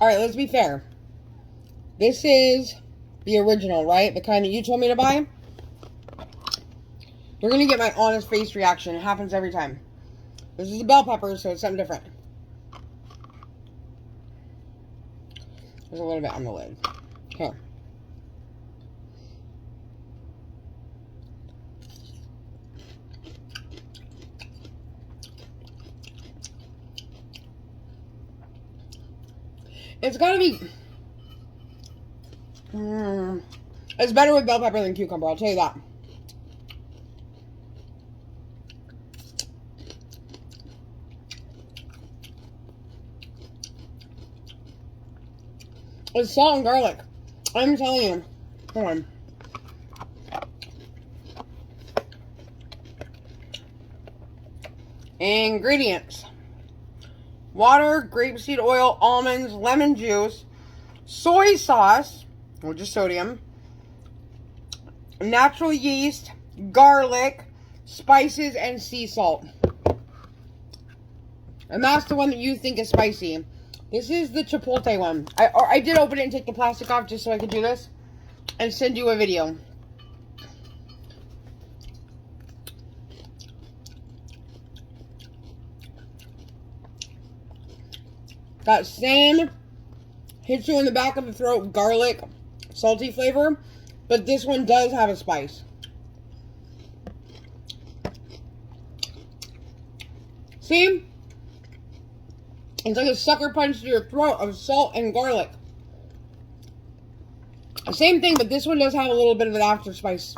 Alright, let's be fair. This is the original, right? The kind that you told me to buy. You're going to get my honest face reaction. It happens every time. This is a bell pepper, so it's something different. There's a little bit on the lid. Here. It's gotta be... it's better with bell pepper than cucumber, I'll tell you that. It's salt and garlic. I'm telling you. Hold on. Ingredients. Water, grapeseed oil, almonds, lemon juice, soy sauce, which is sodium, natural yeast, garlic, spices, and sea salt. And that's the one that you think is spicy. This is the chipotle one. I did open it and take the plastic off just so I could do this and send you a video. That same hits you in the back of the throat garlic, salty flavor, but this one does have a spice. See? It's like a sucker punch to your throat of salt and garlic. Same thing, but this one does have a little bit of an after spice